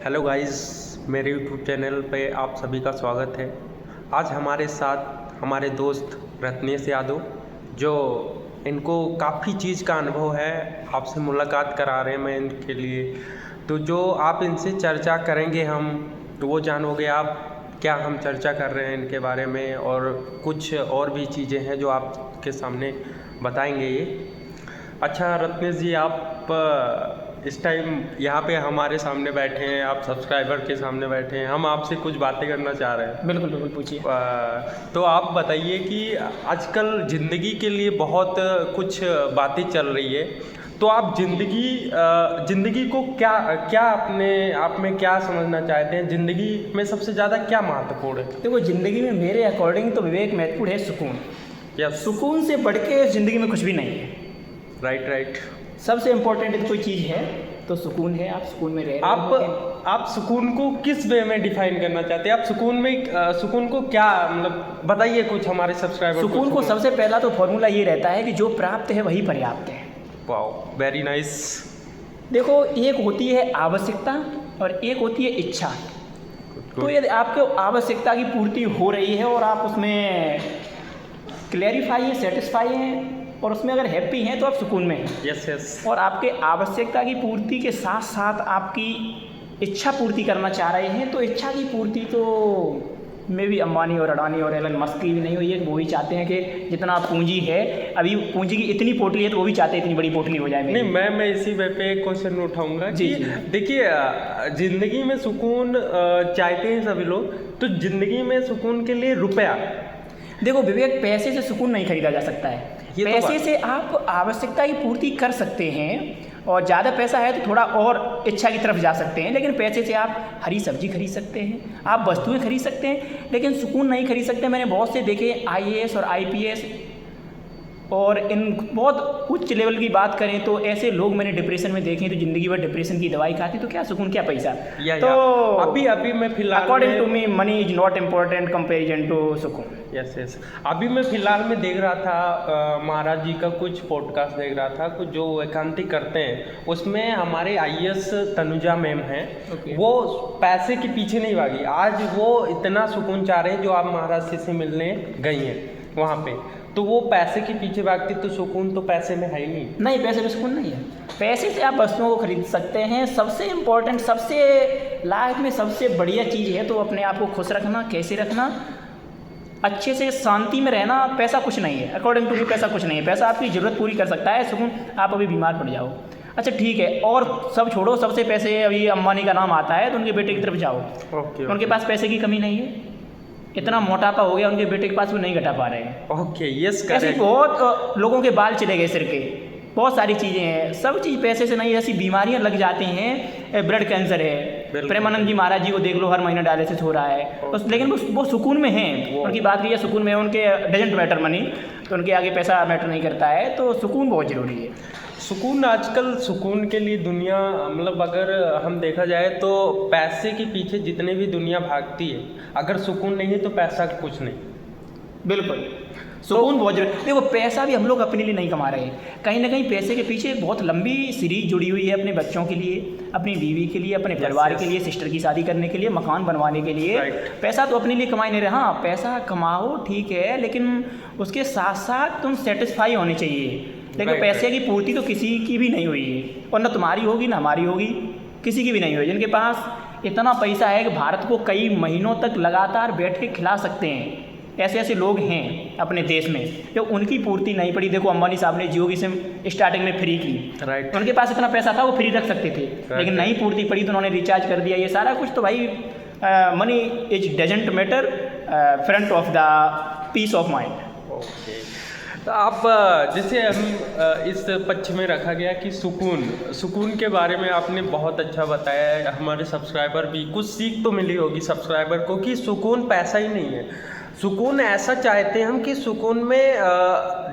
Hello guys, मेरे YouTube channel पे आप सभी का स्वागत है। आज हमारे साथ हमारे दोस्त रत्नेश यादव, जो इनको काफ़ी चीज़ का अनुभव है, आपसे मुलाकात करा रहे हैं मैं इनके लिए। तो जो आप इनसे चर्चा करेंगे हम, तो वो जानोगे आप क्या हम चर्चा कर रहे हैं इनके बारे में, और कुछ और भी चीज़ें हैं जो आपके सामने बताएंगे ये। अच्छा रत्नेश जी, आप इस टाइम यहाँ पे हमारे सामने बैठे हैं, आप सब्सक्राइबर के सामने बैठे हैं, हम आपसे कुछ बातें करना चाह रहे हैं। बिल्कुल बिल्कुल पूछिए। तो आप बताइए कि आजकल ज़िंदगी के लिए बहुत कुछ बातें चल रही है, तो आप ज़िंदगी को क्या क्या अपने आप में क्या समझना चाहते हैं? ज़िंदगी में सबसे ज़्यादा क्या महत्वपूर्ण है? देखो, ज़िंदगी में मेरे अकॉर्डिंग तो विवेक महत्वपूर्ण है सुकून। या सुकून से बढ़ के ज़िंदगी में कुछ भी नहीं है। राइट। सबसे इम्पोर्टेंट कोई चीज़ है तो सुकून है। आप सुकून में रह रहे हो। आप सुकून को किस वे में डिफाइन करना चाहते हैं? आप सुकून को क्या मतलब बताइए कुछ हमारे सब्सक्राइबर को। सुकून को सबसे पहला तो फॉर्मूला ये रहता है कि जो प्राप्त है वही पर्याप्त है। Wow, very nice. देखो, एक होती है आवश्यकता और एक होती है इच्छा। तो यदि आपको आवश्यकता की पूर्ति हो रही है और आप उसमें क्लैरिफाई है, सेटिस्फाई हैं और उसमें अगर हैप्पी हैं तो आप सुकून में हैं। यस। और आपके आवश्यकता की पूर्ति के साथ साथ आपकी इच्छा पूर्ति करना चाह रहे हैं, तो इच्छा की पूर्ति तो मे भी अंबानी और अडानी और एलन मस्क की भी नहीं हुई है। वो भी चाहते हैं कि जितना पूंजी है, अभी पूंजी की इतनी पोटली है तो वो भी चाहते हैं इतनी बड़ी पोटली हो जाए। नहीं, मैं इसी वे पे एक क्वेश्चन उठाऊंगा जी कि जी। देखिए, जिंदगी में सुकून चाहते हैं सभी लोग, तो जिंदगी में सुकून के लिए रुपया। देखो विवेक, पैसे से सुकून नहीं खरीदा जा सकता है। ये तो पैसे से आप आवश्यकता की पूर्ति कर सकते हैं और ज़्यादा पैसा है तो थोड़ा और इच्छा की तरफ जा सकते हैं, लेकिन पैसे से आप हरी सब्जी खरीद सकते हैं, आप वस्तुएं खरीद सकते हैं, लेकिन सुकून नहीं खरीद सकते। मैंने बहुत से देखे IAS और IPS और इन बहुत उच्च लेवल की बात करें तो ऐसे लोग मैंने डिप्रेशन में देखे, तो ज़िंदगी भर डिप्रेशन की दवाई खाते, तो क्या सुकून क्या पैसा। तो अभी मैं फिलहाल according to me money is not important comparison to सुकून। यस। अभी मैं फिलहाल में देख रहा था, महाराज जी का कुछ पॉडकास्ट देख रहा था, कुछ जो एकांतिक करते हैं, उसमें हमारे IAS तनुजा मैम हैं। Okay. वो पैसे के पीछे नहीं भागी, आज वो इतना सुकून चाह रहे हैं जो आप महाराज जी से मिलने गई हैं वहाँ पे, तो वो पैसे के पीछे भागती, तो सुकून तो पैसे में है ही नहीं। पैसे में सुकून नहीं है। पैसे से आप वस्तुओं को खरीद सकते हैं। सबसे इम्पोर्टेंट, सबसे लाइफ में सबसे बढ़िया चीज़ है तो अपने आप को खुश रखना, कैसे रखना, अच्छे से शांति में रहना। पैसा कुछ नहीं है, अकॉर्डिंग टू मी पैसा कुछ नहीं है। पैसा आपकी ज़रूरत पूरी कर सकता है, सुकून आप अभी बीमार पड़ जाओ, अच्छा ठीक है, और सब छोड़ो, सबसे पैसे अभी अंबानी का नाम आता है तो उनके बेटे की तरफ जाओ। ओके। उनके पास पैसे की कमी नहीं है, इतना मोटापा हो गया उनके बेटे के पास, वो नहीं घटा पा रहे हैं। ओके, यस ऐसे करेक्ट। बहुत लोगों के बाल चले गए सिर के, बहुत सारी चीज़ें हैं। सब चीज़ पैसे से नहीं, ऐसी बीमारियां लग जाती हैं। ब्लड कैंसर है, प्रेमानंद जी महाराज जी को देख लो, हर महीना डायलिसिस हो रहा है बस, लेकिन वो सुकून में हैं। उनकी बात की सुकून में, उनके डजेंट मैटर मनी, तो उनके आगे पैसा मैटर नहीं करता है। तो सुकून बहुत ज़रूरी है। सुकून, आजकल सुकून के लिए दुनिया, मतलब अगर हम देखा जाए तो पैसे के पीछे जितने भी दुनिया भागती है, अगर सुकून नहीं है तो पैसा कुछ नहीं। बिल्कुल, सुकून बहुत जरूरी। देखो, पैसा भी हम लोग अपने लिए नहीं कमा रहे हैं, कहीं ना कहीं पैसे के पीछे एक बहुत लंबी सीरीज जुड़ी हुई है। अपने बच्चों के लिए, अपनी बीवी के लिए, अपने परिवार के लिए, सिस्टर की शादी करने के लिए, मकान बनवाने के लिए। पैसा तो अपने लिए कमाई नहीं रहा। हाँ, पैसा कमाओ ठीक है, लेकिन उसके साथ साथ तुम सेटिस्फाई होने चाहिए। देखो, पैसे की पूर्ति तो किसी की भी नहीं हुई है, और ना तुम्हारी होगी ना हमारी होगी, किसी की भी नहीं हुई। जिनके पास इतना पैसा है कि भारत को कई महीनों तक लगातार बैठ के खिला सकते हैं, ऐसे लोग हैं अपने देश में, जो उनकी पूर्ति नहीं पड़ी। देखो, अंबानी साहब ने जियो की सिम स्टार्टिंग में फ्री की, राइट। उनके पास इतना पैसा था, वो फ्री रख सकते थे, लेकिन नहीं पूर्ति पड़ी तो उन्होंने रिचार्ज कर दिया। ये सारा कुछ तो भाई, money is doesn't matter front of the peace of mind. Okay, तो आप जैसे हम इस पक्ष में रखा गया कि सुकून के बारे में आपने बहुत अच्छा बताया है। हमारे सब्सक्राइबर भी कुछ सीख तो मिली होगी सब्सक्राइबर को कि सुकून पैसा ही नहीं है। सुकून ऐसा चाहते हैं हम कि सुकून में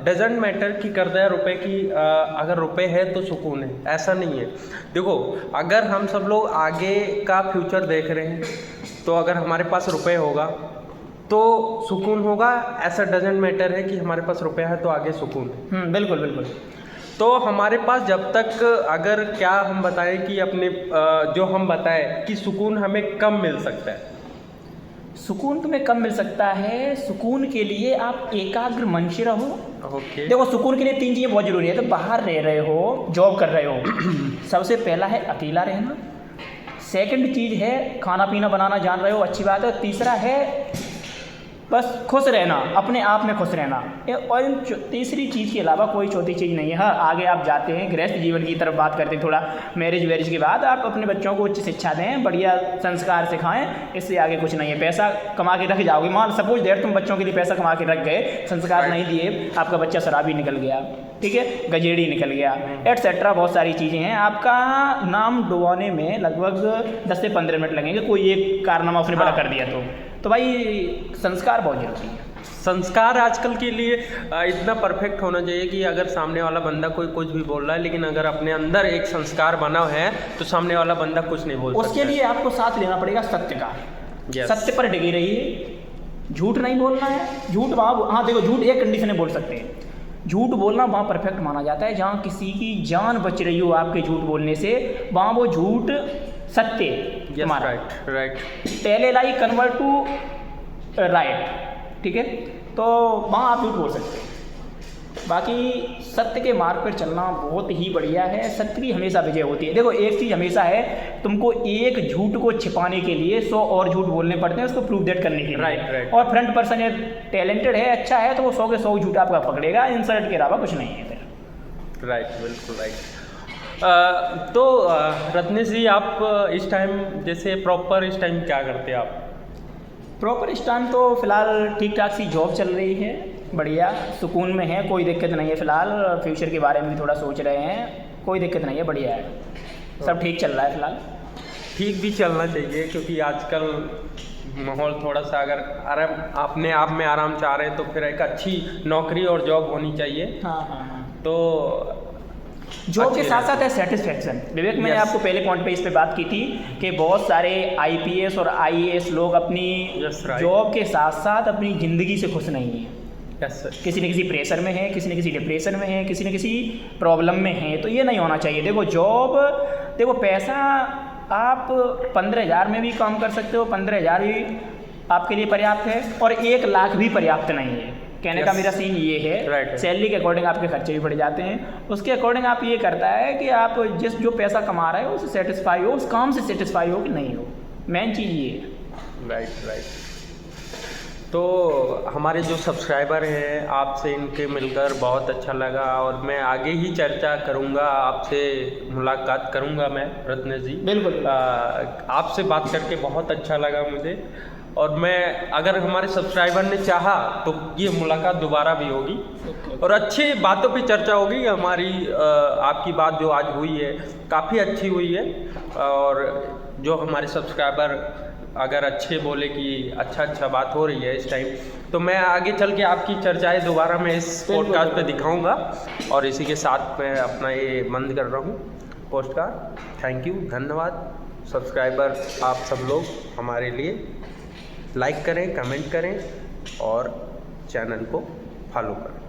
डजेंट मैटर कि कर दिया रुपए की, अगर रुपए है तो सुकून है, ऐसा नहीं है। देखो, अगर हम सब लोग आगे का फ्यूचर देख रहे हैं, तो अगर हमारे पास रुपए होगा तो सुकून होगा, ऐसा डजेंट मैटर है कि हमारे पास रुपया है तो आगे सुकून है। बिल्कुल बिल्कुल। तो हमारे पास जब तक अगर क्या हम बताएं कि अपने जो हम बताएं कि सुकून हमें कब मिल सकता है? सुकून तुम्हें कब मिल सकता है? सुकून के लिए आप एकाग्र मन से रहो। ओके। देखो, सुकून के लिए 3 चीज़ें बहुत ज़रूरी है। तो बाहर रह रहे हो, जॉब कर रहे हो, सबसे पहला है अकेला रहना। सेकंड चीज़ है खाना पीना बनाना जान रहे हो, अच्छी बात है। तीसरा है बस खुश रहना, अपने आप में खुश रहना। और इन तीसरी चीज़ के अलावा कोई चौथी चीज़ नहीं है। हाँ, आगे आप जाते हैं गृहस्थ जीवन की तरफ बात करते हैं, थोड़ा मैरिज वैरिज के बाद आप अपने बच्चों को उच्च शिक्षा दें, बढ़िया संस्कार सिखाएं, इससे आगे कुछ नहीं है। पैसा कमा के रख जाओगे, मान सपोज दैट तुम बच्चों के लिए पैसा कमा के रख गए, संस्कार नहीं दिए, आपका बच्चा शराबी निकल गया, ठीक है, गजेड़ी निकल गया, एटसेट्रा बहुत सारी चीज़ें हैं। आपका नाम डुबाने में लगभग 10 से 15 मिनट लगेंगे, कोई एक कारनामा उसने बड़ा कर दिया तो भाई संस्कार बहुत जरूरी है। संस्कार आजकल के लिए इतना परफेक्ट होना चाहिए कि अगर सामने वाला बंदा कोई कुछ भी बोल रहा है, लेकिन अगर अपने अंदर एक संस्कार बना है तो सामने वाला बंदा कुछ नहीं बोल सकता। उसके लिए आपको साथ लेना पड़ेगा सत्य का। सत्य पर डिगी रहिए, झूठ नहीं बोलना है। झूठ वहाँ, हाँ देखो, झूठ एक कंडीशन में बोल सकते हैं। झूठ बोलना वहाँ परफेक्ट माना जाता है जहाँ किसी की जान बच रही हो आपके झूठ बोलने से, वहाँ वो झूठ सत्य तुम्हारा। राइट। पहले लाई कन्वर्ट टू राइट, ठीक है, तो वहाँ आप झूठ बोल सकते हैं। बाकी सत्य के मार्ग पर चलना बहुत ही बढ़िया है। सत्य की हमेशा विजय होती है। देखो, एक चीज़ हमेशा है, तुमको एक झूठ को छिपाने के लिए 100 और झूठ बोलने पड़ते हैं उसको प्रूव डेट करने के लिए। राइट। और फ्रंट पर्सन टैलेंटेड है, अच्छा है, तो वो 100 के 100 झूठ आपका पकड़ेगा, इंसल्ट के अलावा कुछ नहीं है फिर। राइट, बिल्कुल राइट। तो रत्नेश जी, आप इस टाइम जैसे प्रॉपर इस टाइम क्या करते हैं आप? प्रॉपर इस टाइम तो फ़िलहाल ठीक ठाक सी जॉब चल रही है, बढ़िया सुकून में है, कोई दिक्कत नहीं है। फ़िलहाल फ्यूचर के बारे में भी थोड़ा सोच रहे हैं, कोई दिक्कत नहीं है, बढ़िया है, सब ठीक चल रहा है फ़िलहाल। ठीक भी चलना चाहिए, क्योंकि आजकल माहौल थोड़ा सा अगर अपने आप में आराम चाह रहे हैं तो फिर एक अच्छी नौकरी और जॉब होनी चाहिए। हाँ। तो जॉब के साथ साथ है सेटिस्फेक्शन। विवेक, मैंने आपको पहले पॉइंट पे इस पे बात की थी कि बहुत सारे IPS और IAS लोग अपनी जॉब के साथ साथ अपनी ज़िंदगी से खुश नहीं हैं। किसी न किसी प्रेशर में है, किसी न किसी डिप्रेशन में है, किसी न किसी प्रॉब्लम में है, तो ये नहीं होना चाहिए। देखो, जॉब, देखो, पैसा आप 15,000 में भी काम कर सकते हो, 15,000 भी आपके लिए पर्याप्त है, और 1 लाख भी पर्याप्त नहीं है। कहने का मेरा सीन ये है, सैलरी के अकॉर्डिंग आपके खर्चे भी बढ़ जाते हैं, उसके अकॉर्डिंग आप ये करता है कि आप जो पैसा कमा रहे हो उससे सेटिस्फाई हो, उस काम से सेटिस्फाई हो कि नहीं हो, मेन चीज़ ये है। राइट। तो हमारे जो सब्सक्राइबर हैं, आपसे इनके मिलकर बहुत अच्छा लगा, और मैं आगे ही चर्चा करूंगा, आपसे मुलाकात करूंगा मैं रत्नेश जी। बिल्कुल। आपसे बात करके बहुत अच्छा लगा मुझे, और मैं, अगर हमारे सब्सक्राइबर ने चाहा तो ये मुलाकात दोबारा भी होगी, और अच्छी बातों पे चर्चा होगी। हमारी आपकी बात जो आज हुई है काफ़ी अच्छी हुई है, और जो हमारे सब्सक्राइबर अगर अच्छे बोले कि अच्छा बात हो रही है इस टाइम, तो मैं आगे चल के आपकी चर्चाएं दोबारा मैं इस पॉडकास्ट पे दिखाऊंगा। और इसी के साथ मैं अपना ये बंद कर रहा हूँ पॉडकास्ट। थैंक यू, धन्यवाद सब्सक्राइबर, आप सब लोग हमारे लिए लाइक करें, कमेंट करें और चैनल को फॉलो करें।